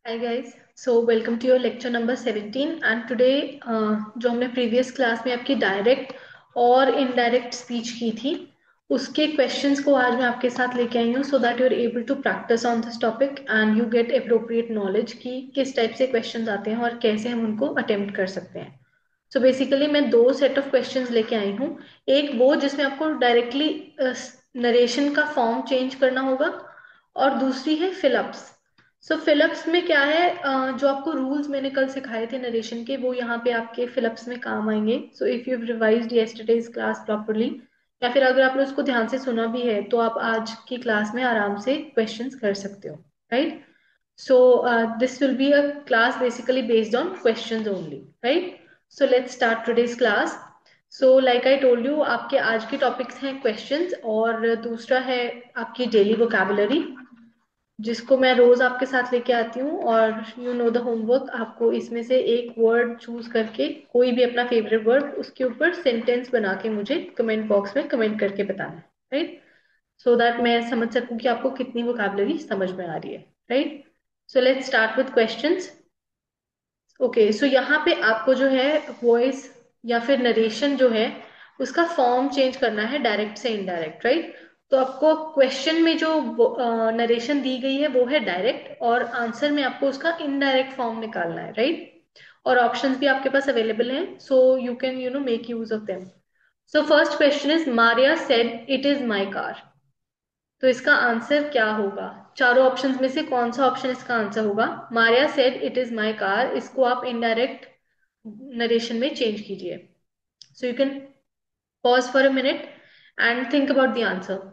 Hi guys, so welcome to your lecture number 17 and today जो हमने previous class में आपकी डायरेक्ट और इनडायरेक्ट स्पीच की थी उसके क्वेश्चंस को आज मैं आपके साथ लेके आई हूँ so that you are able to practise on this topic and you get appropriate knowledge कि किस टाइप से क्वेश्चंस आते हैं और कैसे हम उनको अटेम्प्ट कर सकते हैं। सो बेसिकली मैं दो सेट ऑफ क्वेश्चंस लेके आई हूँ। एक वो जिसमें आपको डायरेक्टली नरेशन का फॉर्म चेंज करना होगा और दूसरी है फिलअप्स। सो फिलअप्स में क्या है, जो आपको रूल्स मैंने कल सिखाए थे नरेशन के वो यहाँ पे आपके फिलअप्स में काम आएंगे। So if you revised yesterday's class properly या फिर अगर आपने उसको ध्यान से सुना भी है तो आप आज की क्लास में आराम से क्वेश्चंस कर सकते हो, right. So this will be a class basically based on questions only, right? So let's start today's class. So like I told you, आपके आज के टॉपिक्स हैं questions और दूसरा है आपकी डेली vocabulary जिसको मैं रोज आपके साथ लेके आती हूँ। और यू नो द होमवर्क, आपको इसमें से एक वर्ड चूज करके कोई भी अपना फेवरेट वर्ड उसके ऊपर सेंटेंस बना के मुझे कमेंट बॉक्स में कमेंट करके बताना है, राइट। सो दैट मैं समझ सकूं कि आपको कितनी वोकैबुलरी समझ में आ रही है, right. So let's start with questions. Okay, so यहाँ पे आपको जो है वॉइस या फिर नरेशन जो है उसका फॉर्म चेंज करना है डायरेक्ट से इनडायरेक्ट, राइट। तो आपको क्वेश्चन में जो नरेशन दी गई है वो है डायरेक्ट और आंसर में आपको उसका इनडायरेक्ट फॉर्म निकालना है, राइट। और ऑप्शंस भी आपके पास अवेलेबल हैं so you can make use of them. So first question is Maria said it is my car. तो इसका आंसर क्या होगा? चारों ऑप्शंस में से कौन सा ऑप्शन इसका आंसर होगा? Maria said it is my car, इसको आप इनडायरेक्ट नरेशन में चेंज कीजिए। So you can pause for a minute and think about the answer.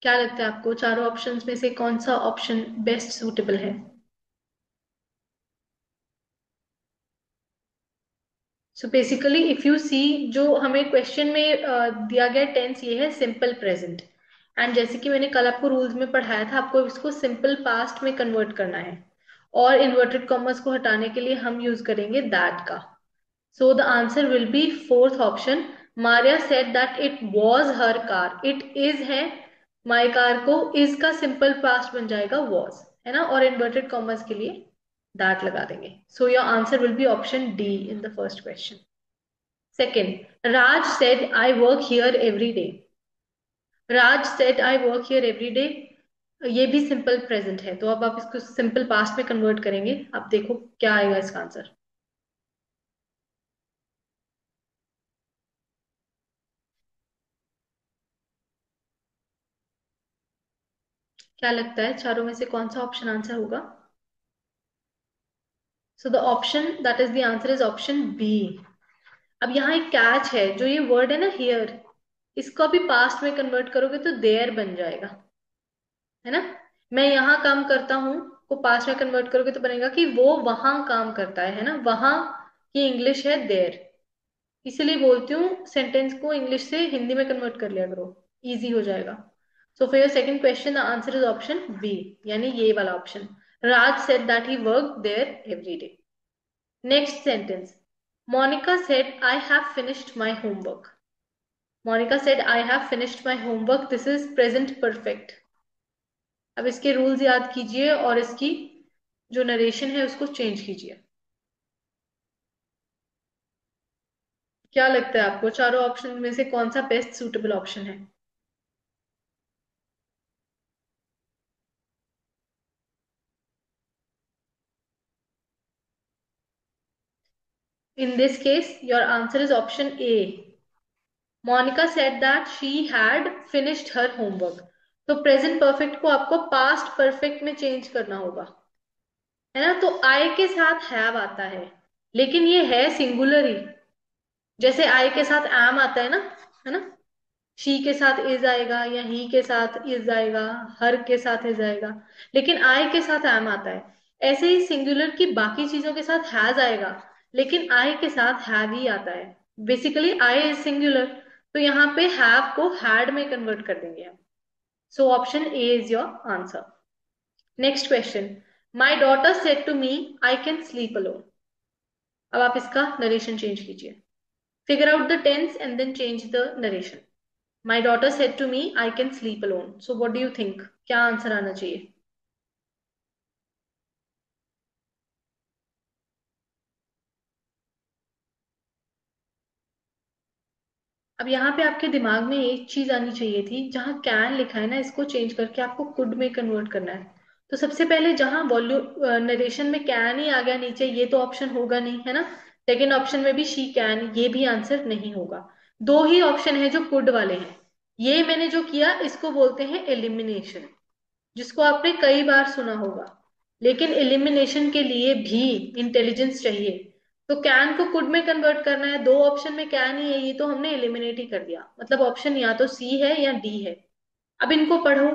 क्या लगता है आपको चारों ऑप्शंस में से कौन सा ऑप्शन बेस्ट सूटेबल है? So basically if you see, जो हमें क्वेश्चन में दिया गया टेंस ये है सिंपल प्रेजेंट। एंड जैसे कि मैंने कल आपको रूल्स में पढ़ाया था, आपको इसको सिंपल पास्ट में कन्वर्ट करना है और इन्वर्टेड कॉमर्स को हटाने के लिए हम यूज करेंगे दैट का। So the answer will be fourth option. Maria said that it was her car, it is है, माई कार को इज का सिंपल पास्ट बन जाएगा वॉज, है ना, और इन्वर्टेड कॉमर्स के लिए दैट लगा देंगे। So your answer will be option D in the first question. Second, Raj said, I work here every day. Raj said, I work here every day. ये भी सिंपल प्रेजेंट है, तो अब आप इसको सिंपल पास्ट में कन्वर्ट करेंगे। अब देखो क्या आएगा इसका आंसर। क्या लगता है चारों में से कौन सा ऑप्शन आंसर होगा? So the option that is the answer is option B. अब यहाँ एक कैच है, जो ये वर्ड है ना हियर, इसको अभी पास्ट में कन्वर्ट करोगे तो देयर बन जाएगा, है ना। मैं यहाँ काम करता हूँ को पास्ट में कन्वर्ट करोगे तो बनेगा कि वो वहां काम करता है ना, वहां की इंग्लिश है देयर। इसीलिए बोलती हूँ सेंटेंस को इंग्लिश से हिंदी में कन्वर्ट कर लिया करो, इजी हो जाएगा। So for your second question the answer is option B, यानी ये वाला option. Raj said that he work there every day. Next sentence, Monica said I have finished my homework. Monica said I have finished my homework, this is present perfect. अब इसके rules याद कीजिए और इसकी जो नरेशन है उसको चेंज कीजिए। क्या लगता है आपको चारों ऑप्शन में से कौन सा बेस्ट सूटेबल ऑप्शन है? In this case, your answer is option A. Monica said that she had finished her homework. तो प्रेजेंट परफेक्ट को आपको पास्ट परफेक्ट में चेंज करना होगा, है ना। तो आई के साथ हैव आता है, लेकिन ये है सिंगुलर ही। जैसे आई के साथ एम आता है ना, है ना। शी के साथ इज आएगा या ही के साथ इज आएगा, हर के साथ इज आएगा, लेकिन आई के साथ एम आता है। ऐसे ही सिंगुलर की बाकी चीजों के साथ हैज आएगा, लेकिन आई के साथ हैव ही आता है। बेसिकली आई इज सिंगुलर, तो यहाँ पे हैव को हैड में कन्वर्ट कर देंगे हम। So option A is your answer. Next question, my daughter said to me I can sleep alone. अब आप इसका नरेशन चेंज कीजिए। Figure out the tense and then change the narration. My daughter said to me I can sleep alone, so what do you think, क्या answer आना चाहिए? अब यहाँ पे आपके दिमाग में एक चीज आनी चाहिए थी, जहां कैन लिखा है ना, इसको चेंज करके आपको कुड में कन्वर्ट करना है। तो सबसे पहले जहां वॉल्यूम नरेशन में कैन ही आ गया नीचे, ये तो ऑप्शन होगा नहीं, है ना। सेकेंड ऑप्शन में भी शी कैन, ये भी आंसर नहीं होगा। दो ही ऑप्शन है जो कुड वाले हैं। ये मैंने जो किया इसको बोलते हैं एलिमिनेशन, जिसको आपने कई बार सुना होगा। लेकिन एलिमिनेशन के लिए भी इंटेलिजेंस चाहिए। तो कैन को कुड में कन्वर्ट करना है, दो ऑप्शन में कैन ही है, ये तो हमने एलिमिनेट ही कर दिया। मतलब ऑप्शन या तो सी है या डी है। अब इनको पढ़ो।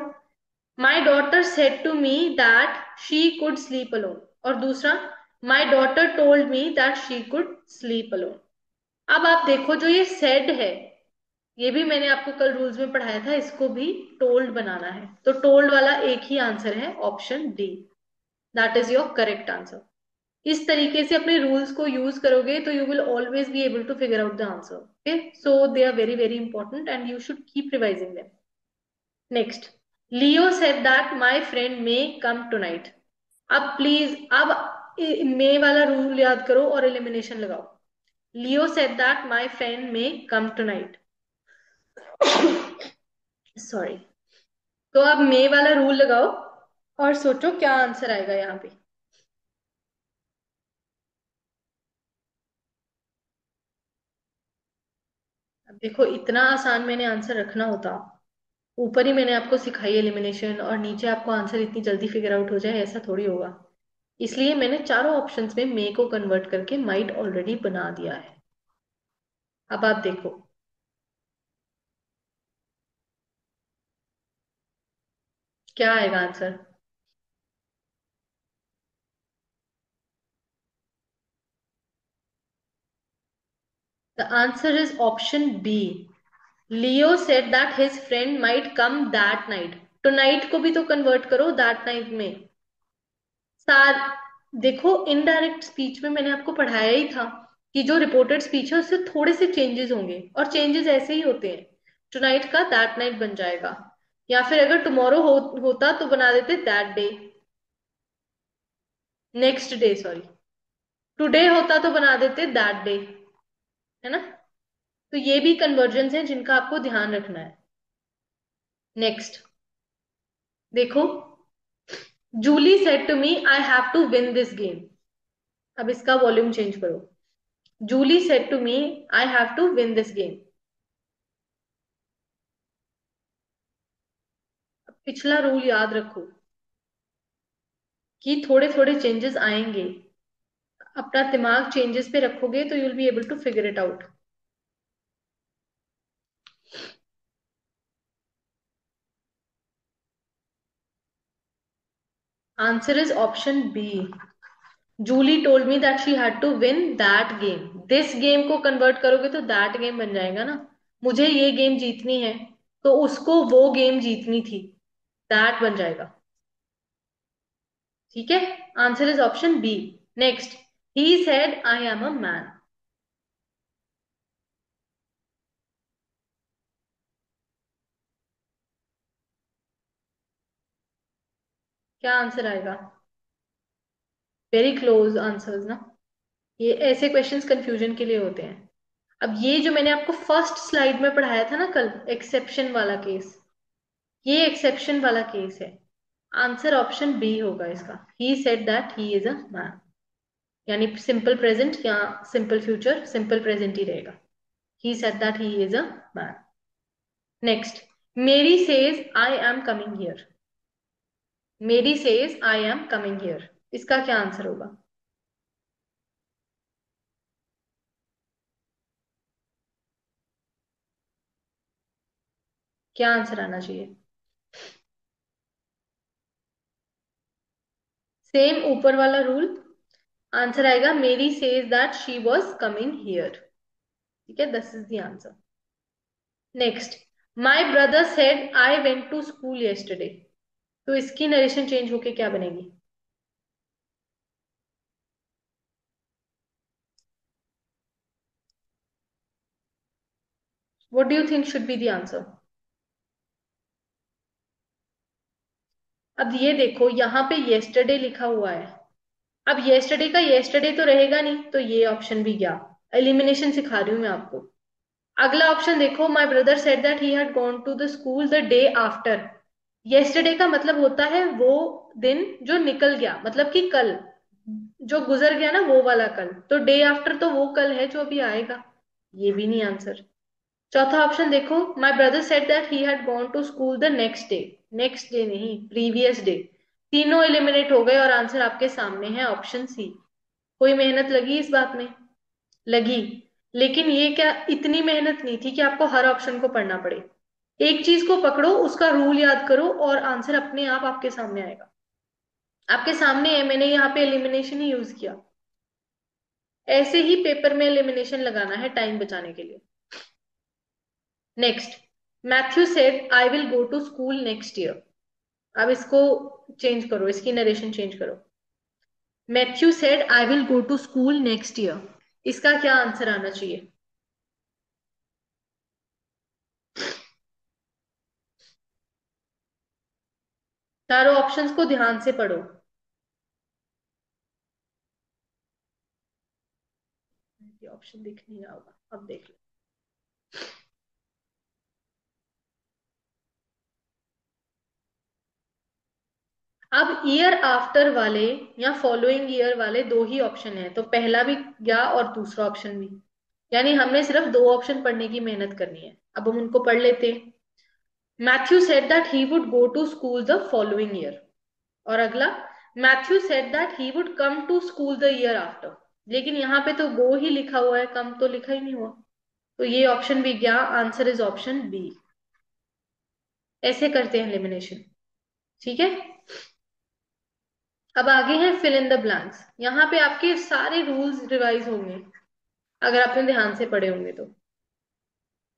My daughter said to me that she could sleep alone, और दूसरा, my daughter told me that she could sleep alone. अब आप देखो, जो ये सेड है, ये भी मैंने आपको कल रूल्स में पढ़ाया था, इसको भी टोल्ड बनाना है। तो टोल्ड वाला एक ही आंसर है, option D. That is your correct answer. इस तरीके से अपने रूल्स को यूज करोगे तो you will always be able to figure out the answer. Okay, so they are very very important and you should keep revising them. Next, Leo said that my friend may come tonight. अब please, अब may वाला rule याद करो और elimination लगाओ। Leo said that my friend may come tonight. Sorry. तो अब may वाला रूल लगाओ और सोचो क्या आंसर आएगा यहाँ पे। अब देखो, इतना आसान मैंने आंसर रखना होता, ऊपर ही मैंने आपको सिखाई एलिमिनेशन, और नीचे आपको आंसर इतनी जल्दी फिगर आउट हो जाए, ऐसा थोड़ी होगा। इसलिए मैंने चारों ऑप्शंस में मे को कन्वर्ट करके माइट ऑलरेडी बना दिया है। अब आप देखो क्या आएगा answer. The answer is option B. Leo said that his friend might come that night. तो नाइट को भी तो कन्वर्ट करो दैट नाइट में। सार देखो, इनडायरेक्ट स्पीच में मैंने आपको पढ़ाया ही था कि जो रिपोर्टेड स्पीच है उससे थोड़े से चेंजेस होंगे, और चेंजेस ऐसे ही होते हैं। टुनाइट का दैट नाइट बन जाएगा, या फिर अगर टुमारो होता तो बना देते that day, next day sorry. Today होता तो बना देते दैट डे, है ना। तो ये भी कन्वर्जन है जिनका आपको ध्यान रखना है। नेक्स्ट देखो, Julie said to me I have to win this game. अब इसका वॉल्यूम चेंज करो। Julie said to me I have to win this game. पिछला रूल याद रखो कि थोड़े थोड़े चेंजेस आएंगे। अपना दिमाग चेंजेस पे रखोगे तो you will be able to figure it out. Answer is option B. Julie told me that she had to win that game. This game को कन्वर्ट करोगे तो दैट गेम बन जाएगा ना। मुझे ये गेम जीतनी है, तो उसको वो गेम जीतनी थी, दैट बन जाएगा। ठीक है, answer is option B. Next, he said I am a man. क्या आंसर आएगा? वेरी क्लोज आंसर्स ना। ये ऐसे क्वेश्चंस कंफ्यूजन के लिए होते हैं। अब ये जो मैंने आपको फर्स्ट स्लाइड में पढ़ाया था ना कल, एक्सेप्शन वाला केस, ये एक्सेप्शन वाला केस है। आंसर ऑप्शन बी होगा इसका। He said that he is a man, यानी सिंपल प्रेजेंट या सिंपल फ्यूचर, सिंपल प्रेजेंट ही रहेगा। He said that he is a man. Next, Mary says I am coming here. Mary says I am coming here, इसका क्या answer होगा? क्या answer आना चाहिए? सेम ऊपर वाला रूल। आंसर आएगा Mary says that she was coming here. ठीक है, this is the answer. Next, my brother said I went to school yesterday। तो इसकी नरेशन चेंज होके क्या बनेगी? What do you think should be the answer? अब ये देखो यहाँ पे येस्टरडे लिखा हुआ है। अब येस्टरडे का येस्टरडे तो रहेगा नहीं, तो ये ऑप्शन भी गया। एलिमिनेशन सिखा रही हूँ मैं आपको। अगला ऑप्शन देखो, my brother said that he had gone to the school the day after. Yesterday का मतलब होता है वो दिन जो निकल गया, मतलब कि कल जो गुजर गया ना, वो वाला कल। तो डे आफ्टर तो वो कल है जो अभी आएगा। ये भी नहीं आंसर। चौथा ऑप्शन देखो, my brother said that he had gone to school the next day. Next day नहीं, प्रीवियस डे। तीनों एलिमिनेट हो गए और आंसर आपके सामने है ऑप्शन सी। कोई मेहनत लगी इस बात में? लगी। लेकिन ये क्या इतनी मेहनत नहीं थी कि आपको हर ऑप्शन को पढ़ना पड़े। एक चीज को पकड़ो, उसका रूल याद करो और आंसर अपने आप आपके सामने आएगा। आपके सामने है, मैंने यहाँ पे एलिमिनेशन ही यूज किया। ऐसे ही पेपर में एलिमिनेशन लगाना है टाइम बचाने के लिए। Next, Matthew said I will go to school next year. अब इसको चेंज करो, इसकी नरेशन चेंज करो। Matthew said I will go to school next year. इसका क्या आंसर आना चाहिए? चारों ऑप्शंस को ध्यान से पढ़ो। ये ऑप्शन दिख नहीं रहा होगा, अब देख लो। अब ईयर आफ्टर वाले या फॉलोइंग ईयर वाले दो ही ऑप्शन है, तो पहला भी गया और दूसरा ऑप्शन भी। यानी हमने सिर्फ दो ऑप्शन पढ़ने की मेहनत करनी है। अब हम उनको पढ़ लेते हैं। Matthew said that he would go to school the following year. और अगला, Matthew said that he would come to school the year after. लेकिन यहाँ पे तो गो ही लिखा हुआ है, कम तो लिखा ही नहीं हुआ। तो ये ऑप्शन भी गया। Answer is option B. ऐसे करते हैं एलिमिनेशन। ठीक है। अब आगे हैं फिल इन द ब्लैंक्स। यहाँ पे आपके सारे रूल्स रिवाइज होंगे अगर आपने ध्यान से पढ़े होंगे तो।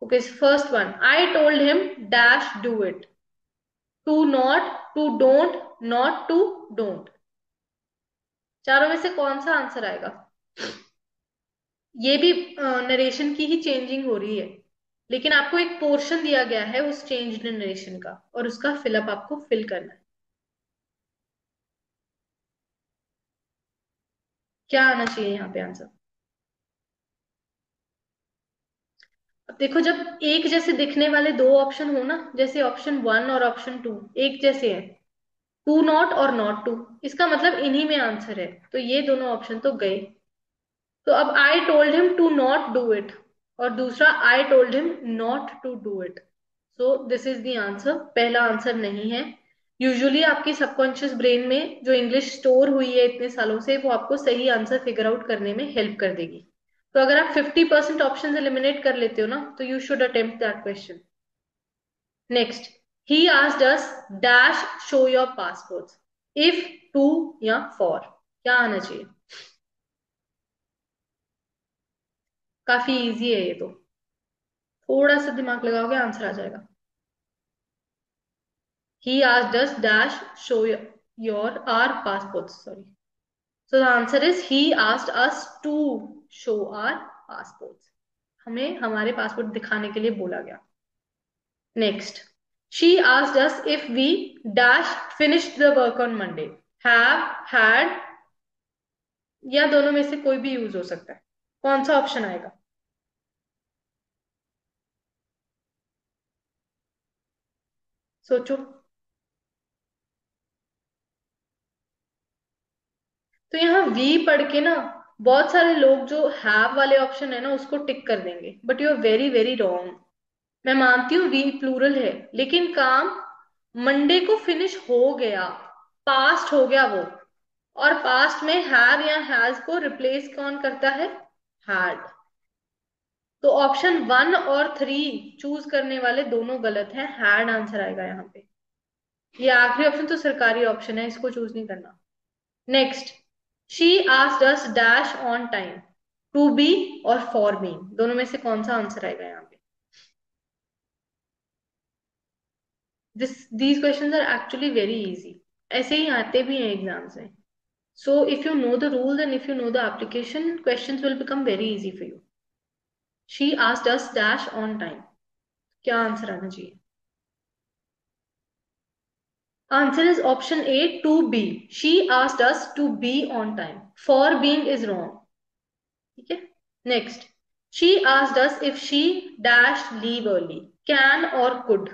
Okay, first one, I told him dash do it. To not, to don't, not to don't. चारों में से कौन सा आंसर आएगा? ये भी नरेशन की ही चेंजिंग हो रही है, लेकिन आपको एक पोर्शन दिया गया है उस चेंज्ड नरेशन का, और उसका फिलअप आपको फिल करना है। क्या आना चाहिए यहाँ पे आंसर? अब देखो, जब एक जैसे दिखने वाले दो ऑप्शन हो ना, जैसे ऑप्शन वन और ऑप्शन टू एक जैसे हैं, टू नॉट और नॉट टू, इसका मतलब इन्हीं में आंसर है। तो ये दोनों ऑप्शन तो गए। तो अब I told him to not do it, और दूसरा I told him not to do it. So this is the answer. पहला आंसर नहीं है। यूजुअली आपकी सबकॉन्शियस ब्रेन में जो इंग्लिश स्टोर हुई है इतने सालों से, वो आपको सही आंसर फिगर आउट करने में हेल्प कर देगी। तो अगर आप 50% ऑप्शन एलिमिनेट कर लेते हो ना, तो you should attempt that question. Next, he asked us dash show your passport. If, to या फॉर, क्या आना चाहिए? काफी इजी है ये तो। थोड़ा सा दिमाग लगाओगे आंसर आ जाएगा। He asked us dash show your our passports. Sorry. So the answer is he asked us to show our passports. हमें हमारे पासपोर्ट दिखाने के लिए बोला गया। Next, she asked us if we dash finished the work on Monday. Have, had, या दोनों में से कोई भी यूज हो सकता है। कौन सा ऑप्शन आएगा? सोचो। तो यहाँ वी पढ़ के ना, बहुत सारे लोग जो हैव वाले ऑप्शन है ना उसको टिक कर देंगे, but you are very very wrong. मैं मानती हूँ वी प्लूरल है, लेकिन काम मंडे को फिनिश हो गया, पास्ट हो गया वो। और पास्ट में हैव या हैज को रिप्लेस कौन करता है? हैड। तो ऑप्शन वन और थ्री चूज करने वाले दोनों गलत हैं। हैड आंसर आएगा यहाँ पे। ये आखिरी ऑप्शन तो सरकारी ऑप्शन है, इसको चूज नहीं करना। Next, she asked us dash on time. To be और फॉर बी, दोनों में से कौन सा आंसर आएगा यहाँ पे? These questions are actually very easy. ऐसे ही आते भी हैं एग्जाम्स में। So if you know the rules and if you know the application, questions will become very easy for you. She asked us dash on time. क्या answer आना चाहिए? Answer is option A, to be. She asked us to be on time. For being is wrong. ठीक है। Next, she asked us if she dash leave early, can और could.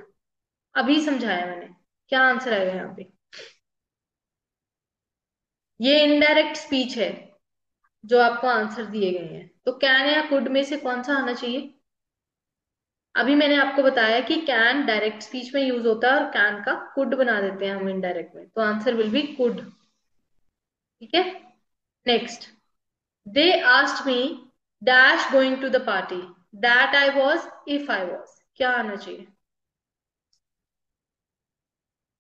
अभी समझाया मैंने। क्या आंसर आएगा यहाँ पे? ये इनडायरेक्ट स्पीच है जो आपको आंसर दिए गए हैं, तो कैन या कुड में से कौन सा आना चाहिए? अभी मैंने आपको बताया कि कैन डायरेक्ट स्पीच में यूज होता है और कैन का कुड बना देते हैं हम इनडायरेक्ट में, तो आंसर विल बी कुड। ठीक है। Next, they asked me dash going to the party, that I was, if I was. क्या आना चाहिए?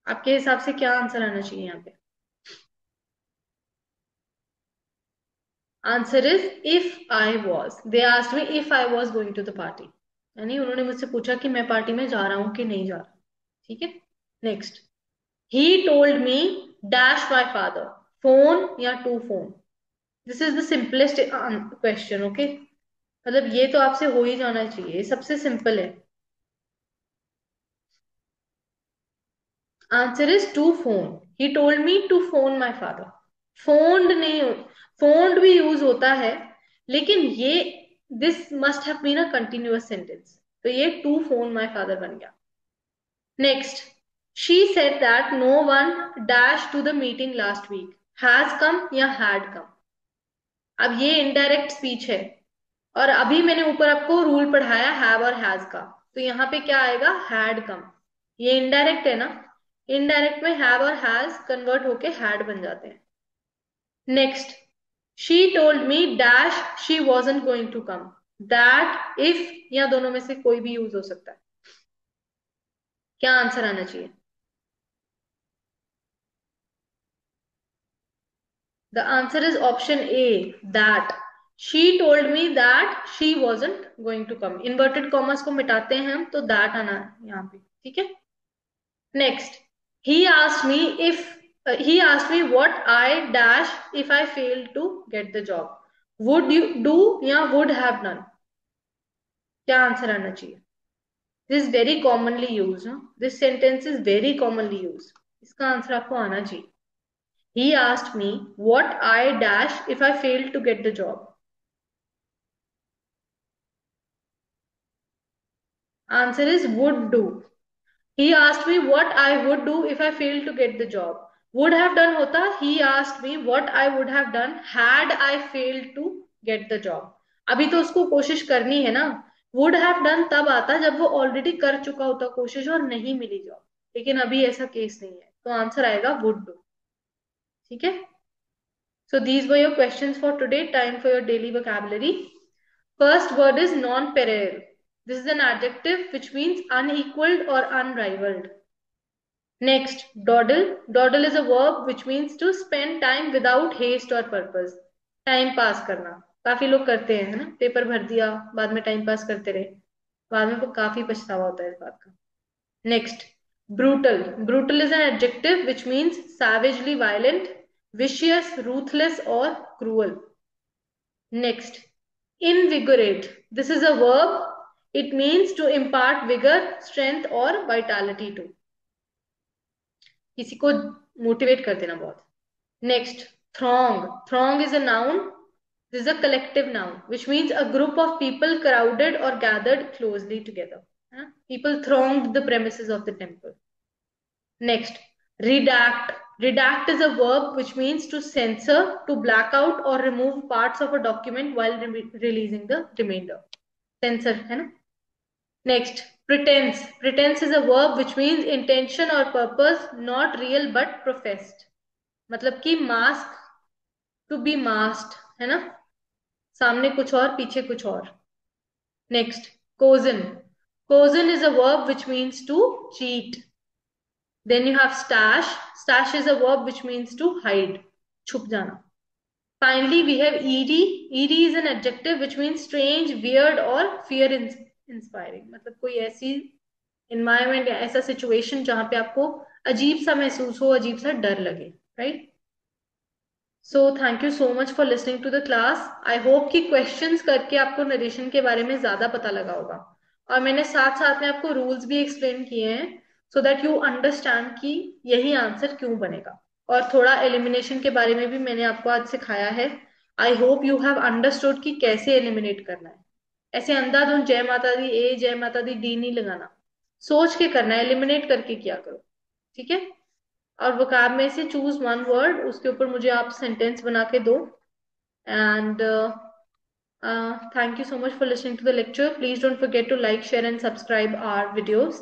आपके हिसाब से क्या आंसर आना चाहिए यहाँ पे? Answer is if I was. They asked me if I was going to the party, यानी उन्होंने मुझसे पूछा कि मैं पार्टी में जा रहा हूं कि नहीं जा रहा। ठीक है। Next, he told me dash my father, phone या to phone. This is the simplest question. Okay, मतलब ये तो आपसे हो ही जाना चाहिए, ये सबसे सिंपल है। Answer is to phone. He told me to phone my father. Phoned नहीं, फोन्ड भी यूज होता है, लेकिन ये this must have been a continuous sentence, तो ये टू फोन माई फादर बन गया। Next, she said that no one dash to the meeting last week, has come या हैड कम। अब ये इनडायरेक्ट स्पीच है, और अभी मैंने ऊपर आपको रूल पढ़ाया हैव और हैज का, तो यहाँ पे क्या आएगा? Had come. ये इनडायरेक्ट है ना, इनडायरेक्ट में हैव और हैज कन्वर्ट होके हैड बन जाते हैं। Next, she told me dash she wasn't going to come, that, if या दोनों में से कोई भी यूज हो सकता है। क्या आंसर आना चाहिए? The answer is option A, that. She told me that she wasn't going to come, inverted commas को मिटाते हैं हम, तो दैट आना है यहाँ पे। ठीक है। Next, he asked me if he asked me what I dash if I failed to get the job. Would you do या would have done? क्या आंसर आना चाहिए? This very commonly use, this sentence is very commonly use. इसका answer आपको आना चाहिए। He asked me what I dash if I failed to get the job. Answer is would do. He asked me what I would do if I failed to get the job. Would have done होता he asked me what I would have done had I failed to get the job. अभी तो उसको कोशिश करनी है ना। would have done तब आता जब वो ऑलरेडी कर चुका होता कोशिश और नहीं मिली जॉब, लेकिन अभी ऐसा केस नहीं है, तो आंसर आएगा would do। ठीक है। So these were your questions for today. Time for your daily vocabulary. First word is non-parallel. This is an adjective which means unequaled or unrivaled. Next, dawdle. Dawdle is a verb which means to spend time without haste or purpose. Time pass करना, काफी लोग करते हैं, है ना, paper भर दिया, बाद में टाइम पास करते रहे, बाद में काफी पछतावा होता है इस बात का। Next, brutal. Brutal is an adjective which means savagely violent, vicious, ruthless or cruel. Next, invigorate. This is a verb. It means to impart vigor, strength or vitality to. किसी को मोटिवेट कर देना बहुत। Next, throng. Throng is a noun. This is a collective noun which means a group of people crowded or gathered closely together. People thronged the premises of the temple. Next, redact. Redact is a verb which means to censor, to black out or remove parts of a document while releasing the remainder. Censor है ना। Next, pretense. Pretense is a verb which means intention or purpose, not real but professed. मतलब कि mask, to be masked, है ना, सामने कुछ और पीछे कुछ और। Next, cozen. Cozen is a verb which means to cheat. Then you have stash. Stash is a verb which means to hide, छुप जाना. Finally, we have eerie. Eerie is an adjective which means strange, weird or fear inspiring. मतलब कोई ऐसी environment या ऐसा situation जहां पे आपको अजीब सा महसूस हो, अजीब सा डर लगे, right? So thank you so much for listening to the class. I hope कि questions करके आपको नरेशन के बारे में ज्यादा पता लगा होगा, और मैंने साथ साथ में आपको रूल्स भी एक्सप्लेन किए हैं, सो दैट यू अंडरस्टैंड कि यही आंसर क्यों बनेगा। और थोड़ा एलिमिनेशन के बारे में भी मैंने आपको आज सिखाया है। I hope you have understood कि कैसे एलिमिनेट करना है। ऐसे अंधाधुंध जय माता दी ए जय माता दी डी नहीं लगाना, सोच के करना है, एलिमिनेट करके किया करो। ठीक है। और वोकैब में से चूज वन वर्ड, उसके ऊपर मुझे आप सेंटेंस बना के दो। And thank you so much for listening to the lecture. Please don't forget to like, share and subscribe our videos.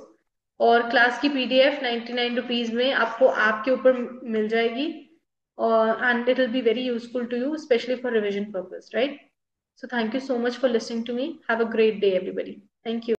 और क्लास की पीडीएफ 99 रुपीज में आपको ऐप के ऊपर मिल जाएगी, और and it will be very useful to you specially for revision purpose, right? So thank you so much for listening to me. Have a great day, everybody. Thank you.